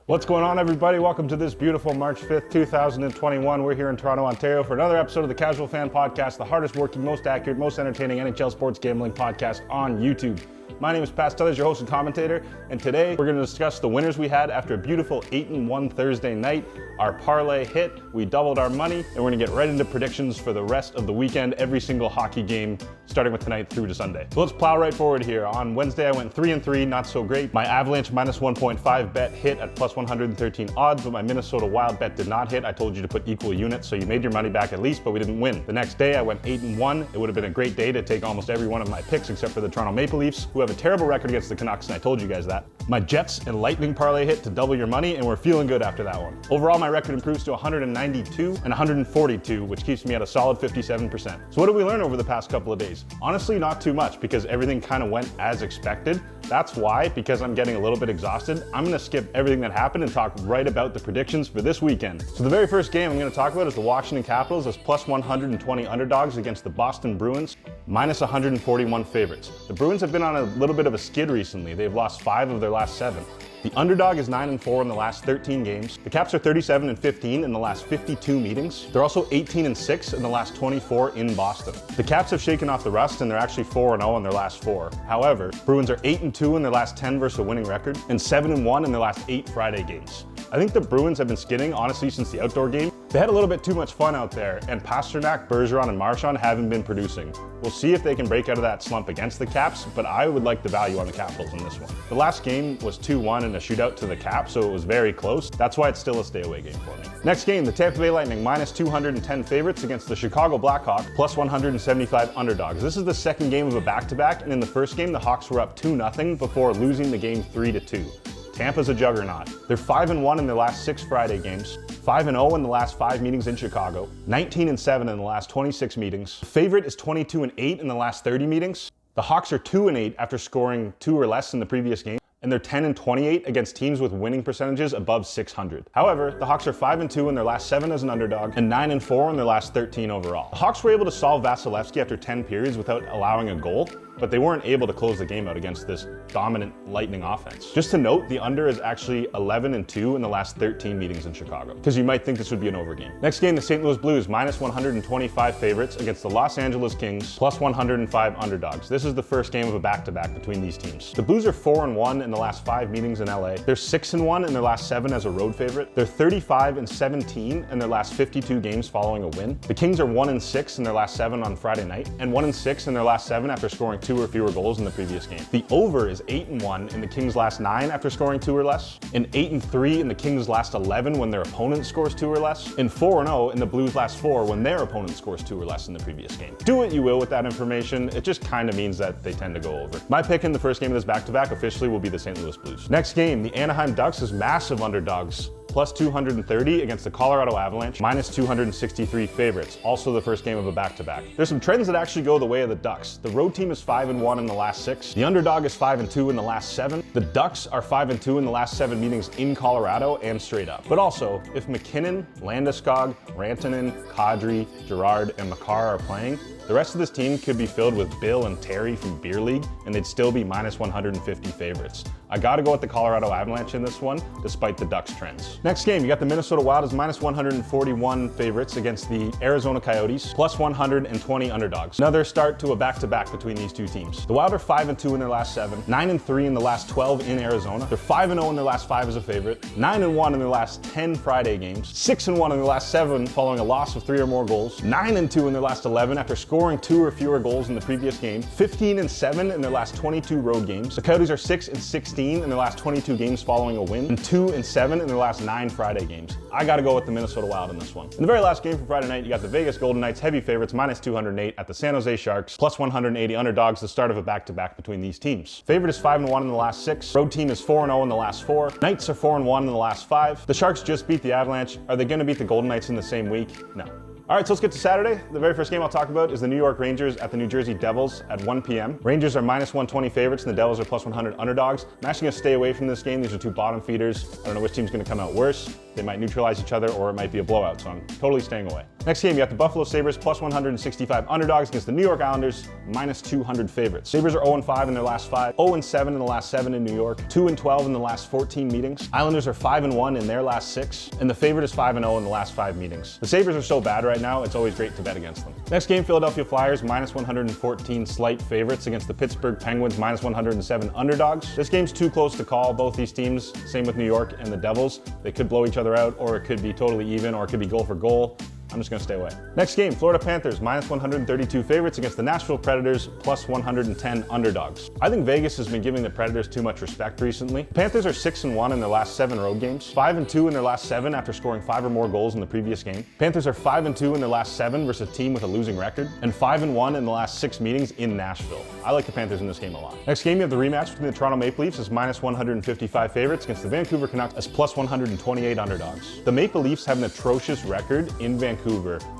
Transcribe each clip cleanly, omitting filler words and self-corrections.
What's going on, everybody? Welcome to this beautiful March 5th, 2021. We're here in Toronto, Ontario for another episode of the Casual Fan Podcast, the hardest working, most accurate, most entertaining NHL sports gambling podcast on YouTube. My name is Pat Stellers, your host and commentator, and today we're going to discuss the winners we had after a beautiful 8-1 Thursday night. Our parlay hit, we doubled our money, and we're going to get right into predictions for the rest of the weekend, every single hockey game, starting with tonight through to Sunday. So let's plow right forward here. On Wednesday, I went 3-3, not so great. My Avalanche minus 1.5 bet hit at plus 113 odds, but my Minnesota Wild bet did not hit. I told you to put equal units, so you made your money back at least, but we didn't win. The next day, I went 8-1. It would have been a great day to take almost every one of my picks except for the Toronto Maple Leafs, who have a terrible record against the Canucks, and I told you guys that. My Jets and Lightning parlay hit to double your money, and we're feeling good after that one. Overall, my record improves to 192 and 142, which keeps me at a solid 57%. So what did we learn over the past couple of days? Honestly, not too much, because everything kind of went as expected. That's why, because I'm getting a little bit exhausted, I'm going to skip everything that happened and talk right about the predictions for this weekend. So the very first game I'm going to talk about is the Washington Capitals as plus 120 underdogs against the Boston Bruins, minus 141 favorites. The Bruins have been on a little bit of a skid recently. They've lost 5 of their last 7. The underdog is 9-4 in the last 13 games. The Caps are 37-15 in the last 52 meetings. They're also 18-6 in the last 24 in Boston. The Caps have shaken off the rust and they're actually 4-0 in their last 4. However, Bruins are 8-2 in their last 10 versus a winning record and 7-1 in their last 8 Friday games. I think the Bruins have been skidding, honestly, since the outdoor game. They had a little bit too much fun out there, and Pasternak, Bergeron, and Marchand haven't been producing. We'll see if they can break out of that slump against the Caps, but I would like the value on the Capitals in this one. The last game was 2-1 in a shootout to the Caps, so it was very close. That's why it's still a stay-away game for me. Next game, the Tampa Bay Lightning minus 210 favorites against the Chicago Blackhawks, plus 175 underdogs. This is the second game of a back-to-back, and in the first game, the Hawks were up 2-0 before losing the game 3-2. Tampa's a juggernaut. They're 5-1 in their last 6 Friday games, 5-0 in the last 5 meetings in Chicago, 19-7 in the last 26 meetings. The favorite is 22-8 in the last 30 meetings. The Hawks are 2-8 after scoring 2 or less in the previous game, and they're 10-28 against teams with winning percentages above 600. However, the Hawks are 5-2 in their last 7 as an underdog and 9-4 in their last 13 overall. The Hawks were able to solve Vasilevsky after 10 periods without allowing a goal, but they weren't able to close the game out against this dominant Lightning offense. Just to note, the under is actually 11-2 in the last 13 meetings in Chicago, because you might think this would be an over game. Next game, the St. Louis Blues minus 125 favorites against the Los Angeles Kings, plus 105 underdogs. This is the first game of a back-to-back between these teams. The Blues are 4-1 in the last 5 meetings in LA. They're 6-1 in their last 7 as a road favorite. They're 35-17 in their last 52 games following a win. The Kings are 1-6 in their last 7 on Friday night, and 1-6 in their last 7 after scoring 2 or fewer goals in the previous game. The over is 8-1 in the Kings' last 9 after scoring 2 or less, and 8-3 in the Kings' last 11 when their opponent scores 2 or less, and 4-0 in the Blues' last 4 when their opponent scores 2 or less in the previous game. Do what you will with that information, it just kind of means that they tend to go over. My pick in the first game of this back-to-back officially will be the St. Louis Blues. Next game, the Anaheim Ducks is massive underdogs, plus 230 against the Colorado Avalanche, minus 263 favorites, also the first game of a back-to-back. There's some trends that actually go the way of the Ducks. The road team is 5-1 in the last 6. The underdog is 5-2 in the last 7. The Ducks are 5-2 in the last 7 meetings in Colorado and straight up. But also, if McKinnon, Landeskog, Rantanen, Kadri, Girard, and Makar are playing, the rest of this team could be filled with Bill and Terry from Beer League, and they'd still be minus 150 favorites. I gotta go with the Colorado Avalanche in this one, despite the Ducks trends. Next game, you got the Minnesota Wild as minus 141 favorites against the Arizona Coyotes, plus 120 underdogs. Another start to a back-to-back between these two teams. The Wild are 5-2 in their last 7, 9-3 in the last 12 in Arizona. They're 5-0 in their last 5 as a favorite, 9-1 in their last 10 Friday games, 6-1 in their last 7 following a loss of 3 or more goals, 9-2 in their last 11 after scoring 2 or fewer goals in the previous game, 15-7 in their last 22 road games. The Coyotes are 6-16 in their last 22 games following a win, and 2-7 in their last 9 Friday games. I gotta go with the Minnesota Wild in this one. In the very last game for Friday night, you got the Vegas Golden Knights heavy favorites minus 208 at the San Jose Sharks, plus 180 underdogs, the start of a back-to-back between these teams. Favorite is 5-1 in the last 6. Road team is 4-0 in the last 4. Knights are 4-1 in the last 5. The Sharks just beat the Avalanche. Are they gonna beat the Golden Knights in the same week? No. All right, so let's get to Saturday. The very first game I'll talk about is the New York Rangers at the New Jersey Devils at 1 p.m. Rangers are minus 120 favorites and the Devils are plus 100 underdogs. I'm actually gonna stay away from this game. These are two bottom feeders. I don't know which team's gonna come out worse. They might neutralize each other or it might be a blowout, so I'm totally staying away. Next game, you got the Buffalo Sabres plus 165 underdogs against the New York Islanders minus 200 favorites. Sabres are 0-5 in their last 5, 0-7 in the last 7 in New York, 2-12 in the last 14 meetings. Islanders are 5-1 in their last 6, and the favorite is 5-0 in the last 5 meetings. The Sabres are so bad right now, it's always great to bet against them. Next game, Philadelphia Flyers minus 114 slight favorites against the Pittsburgh Penguins minus 107 underdogs. This game's too close to call. Both these teams, same with New York and the Devils, they could blow each other out, or it could be totally even, or it could be goal for goal. I'm just gonna stay away. Next game, Florida Panthers minus 132 favorites against the Nashville Predators plus 110 underdogs. I think Vegas has been giving the Predators too much respect recently. Panthers are 6-1 in their last 7 road games, 5-2 in their last 7 after scoring 5 or more goals in the previous game. Panthers are 5-2 in their last 7 versus a team with a losing record, and 5-1 in the last 6 meetings in Nashville. I like the Panthers in this game a lot. Next game, you have the rematch between the Toronto Maple Leafs as minus 155 favorites against the Vancouver Canucks as plus 128 underdogs. The Maple Leafs have an atrocious record in Vancouver.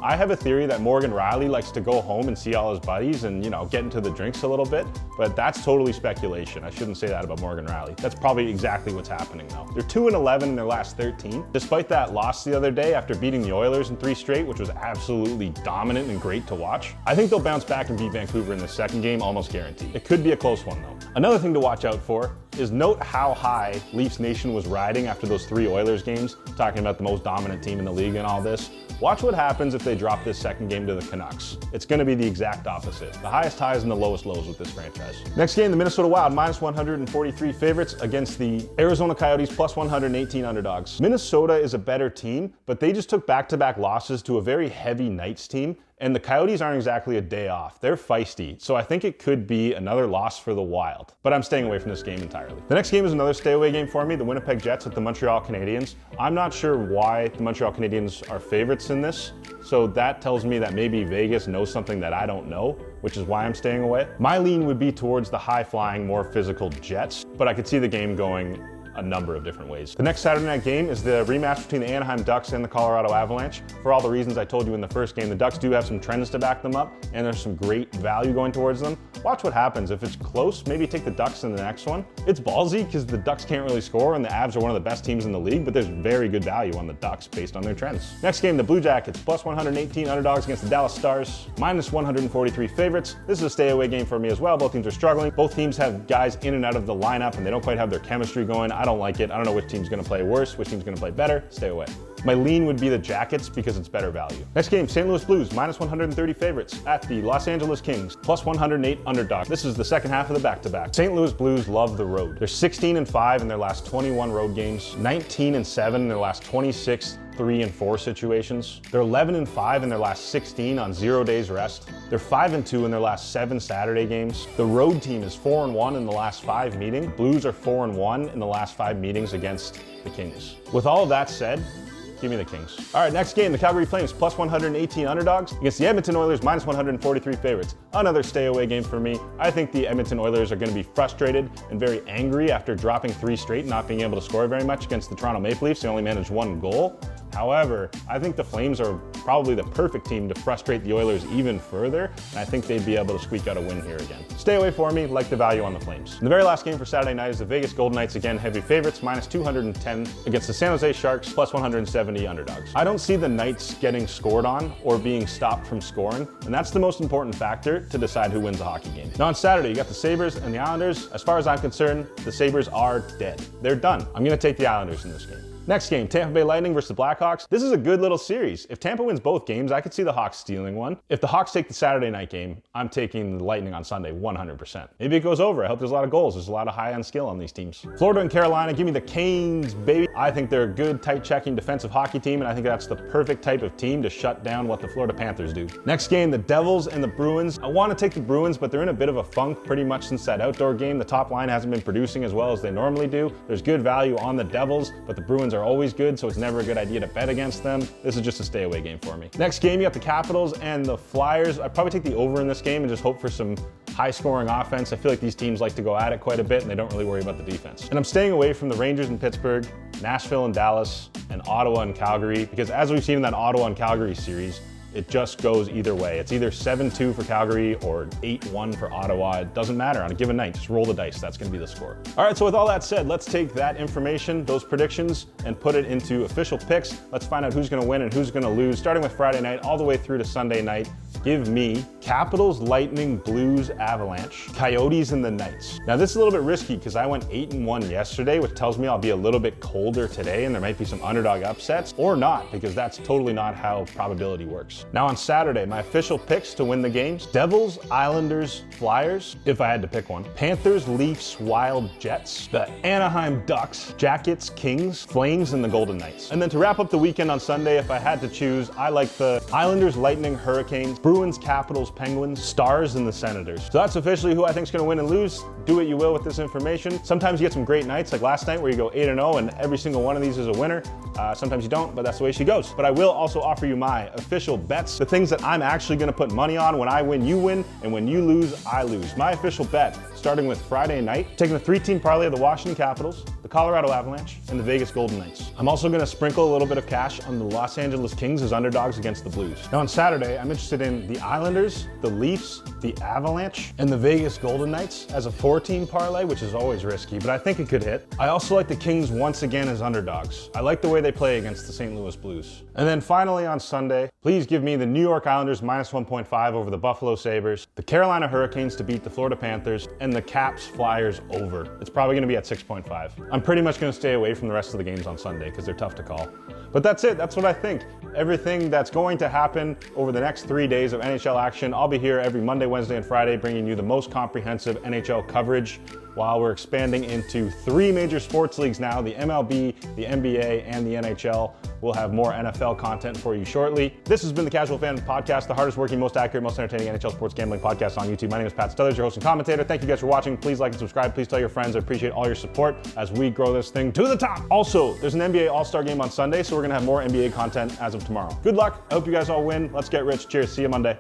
I have a theory that Morgan Riley likes to go home and see all his buddies and, get into the drinks a little bit, but that's totally speculation. I shouldn't say that about Morgan Riley. That's probably exactly what's happening though. They're 2-11 in their last 13. Despite that loss the other day after beating the Oilers in 3 straight, which was absolutely dominant and great to watch, I think they'll bounce back and beat Vancouver in the second game, almost guaranteed. It could be a close one though. Another thing to watch out for is note how high Leafs Nation was riding after those 3 Oilers games, talking about the most dominant team in the league and all this. Watch what happens if they drop this second game to the Canucks. It's going to be the exact opposite. The highest highs and the lowest lows with this franchise. Next game, the Minnesota Wild minus 143 favorites against the Arizona Coyotes plus 118 underdogs. Minnesota is a better team, but they just took back-to-back losses to a very heavy Knights team. And the Coyotes aren't exactly a day off. They're feisty, so I think it could be another loss for the Wild. But I'm staying away from this game entirely. The next game is another stay away game for me, the Winnipeg Jets at the Montreal Canadiens. I'm not sure why the Montreal Canadiens are favorites in this, so that tells me that maybe Vegas knows something that I don't know, which is why I'm staying away. My lean would be towards the high-flying, more physical Jets, but I could see the game going a number of different ways. The next Saturday night game is the rematch between the Anaheim Ducks and the Colorado Avalanche. For all the reasons I told you in the first game, the Ducks do have some trends to back them up, and there's some great value going towards them. Watch what happens. If it's close, maybe take the Ducks in the next one. It's ballsy because the Ducks can't really score, and the Avs are one of the best teams in the league, but there's very good value on the Ducks based on their trends. Next game, the Blue Jackets plus 118 underdogs against the Dallas Stars, minus 143 favorites. This is a stay away game for me as well. Both teams are struggling. Both teams have guys in and out of the lineup, and they don't quite have their chemistry going. I don't like it. I don't know which team's gonna play worse, which team's gonna play better. Stay away. My lean would be the Jackets because it's better value. Next game, St. Louis Blues, minus 130 favorites at the Los Angeles Kings, plus 108 underdogs. This is the second half of the back-to-back. St. Louis Blues love the road. They're 16-5 in their last 21 road games, 19-7 in their last 26 3-4 situations. They're 11-5 in their last 16 on 0 days rest. They're 5-2 in their last 7 Saturday games. The road team is 4-1 in the last 5 meetings. Blues are 4-1 in the last 5 meetings against the Kings. With all of that said, give me the Kings. All right, next game, the Calgary Flames plus 118 underdogs against the Edmonton Oilers minus 143 favorites. Another stay away game for me. I think the Edmonton Oilers are going to be frustrated and very angry after dropping 3 straight and not being able to score very much against the Toronto Maple Leafs. They only managed 1 goal. However, I think the Flames are probably the perfect team to frustrate the Oilers even further, and I think they'd be able to squeak out a win here again. Stay away for me, like the value on the Flames. And the very last game for Saturday night is the Vegas Golden Knights, again heavy favorites, minus 210 against the San Jose Sharks, plus 170 underdogs. I don't see the Knights getting scored on or being stopped from scoring, and that's the most important factor to decide who wins a hockey game. Now on Saturday, you got the Sabres and the Islanders. As far as I'm concerned, the Sabres are dead. They're done. I'm gonna take the Islanders in this game. Next game, Tampa Bay Lightning versus the Blackhawks. This is a good little series. If Tampa wins both games, I could see the Hawks stealing one. If the Hawks take the Saturday night game, I'm taking the Lightning on Sunday 100%. Maybe it goes over. I hope there's a lot of goals. There's a lot of high-end skill on these teams. Florida and Carolina, give me the Canes, baby. I think they're a good, tight-checking defensive hockey team, and I think that's the perfect type of team to shut down what the Florida Panthers do. Next game, the Devils and the Bruins. I want to take the Bruins, but they're in a bit of a funk pretty much since that outdoor game. The top line hasn't been producing as well as they normally do. There's good value on the Devils, but the Bruins are always good, so it's never a good idea to bet against them. This is just a stay away game for me. Next game, you got the Capitals and the Flyers. I'd probably take the over in this game and just hope for some high scoring offense. I feel like these teams like to go at it quite a bit and they don't really worry about the defense. And I'm staying away from the Rangers in Pittsburgh, Nashville and Dallas, and Ottawa and Calgary, because as we've seen in that Ottawa and Calgary series, It just goes either way. It's either 7-2 for Calgary or 8-1 for Ottawa. It doesn't matter on a given night. Just roll the dice. That's going to be the score. All right, so with all that said, let's take that information, those predictions, and put it into official picks. Let's find out who's going to win and who's going to lose, starting with Friday night all the way through to Sunday night. Give me Capitals, Lightning, Blues, Avalanche, Coyotes, and the Knights. Now this is a little bit risky because I went 8-1 yesterday, which tells me I'll be a little bit colder today and there might be some underdog upsets, or not, because that's totally not how probability works. Now on Saturday, my official picks to win the games: Devils, Islanders, Flyers, if I had to pick one, Panthers, Leafs, Wild, Jets, the Anaheim Ducks, Jackets, Kings, Flames, and the Golden Knights. And then to wrap up the weekend on Sunday, if I had to choose, I like the Islanders, Lightning, Hurricanes, Bruins, Capitals, Penguins, Stars, and the Senators. So that's officially who I think is going to win and lose. Do what you will with this information. Sometimes you get some great nights, like last night where you go 8-0 and every single one of these is a winner. Sometimes you don't, but that's the way she goes. But I will also offer you my official bets, the things that I'm actually going to put money on. When I win, you win, and when you lose, I lose. My official bet, starting with Friday night, taking the 3-team parlay of the Washington Capitals, the Colorado Avalanche, and the Vegas Golden Knights. I'm also going to sprinkle a little bit of cash on the Los Angeles Kings as underdogs against the Blues. Now on Saturday, I'm interested in the Islanders, the Leafs, the Avalanche, and the Vegas Golden Knights as a 4-team parlay, which is always risky, but I think it could hit. I also like the Kings once again as underdogs. I like the way they play against the St. Louis Blues. And then finally on Sunday, please give me the New York Islanders minus 1.5 over the Buffalo Sabres, the Carolina Hurricanes to beat the Florida Panthers, and the Caps Flyers over. It's probably going to be at 6.5. I'm pretty much going to stay away from the rest of the games on Sunday because they're tough to call. But that's it. That's what I think. Everything that's going to happen over the next 3 days of NHL action. I'll be here every Monday, Wednesday, and Friday bringing you the most comprehensive NHL coverage while we're expanding into 3 major sports leagues now, the MLB, the NBA, and the NHL. We'll have more NFL content for you shortly. This has been the Casual Fan Podcast, the hardest working, most accurate, most entertaining NHL sports gambling podcast on YouTube. My name is Pat Stuthers, your host and commentator. Thank you guys for watching. Please like and subscribe. Please tell your friends. I appreciate all your support as we grow this thing to the top. Also, there's an NBA All-Star game on Sunday, so we're gonna have more NBA content as of tomorrow. Good luck. I hope you guys all win. Let's get rich. Cheers. See you Monday.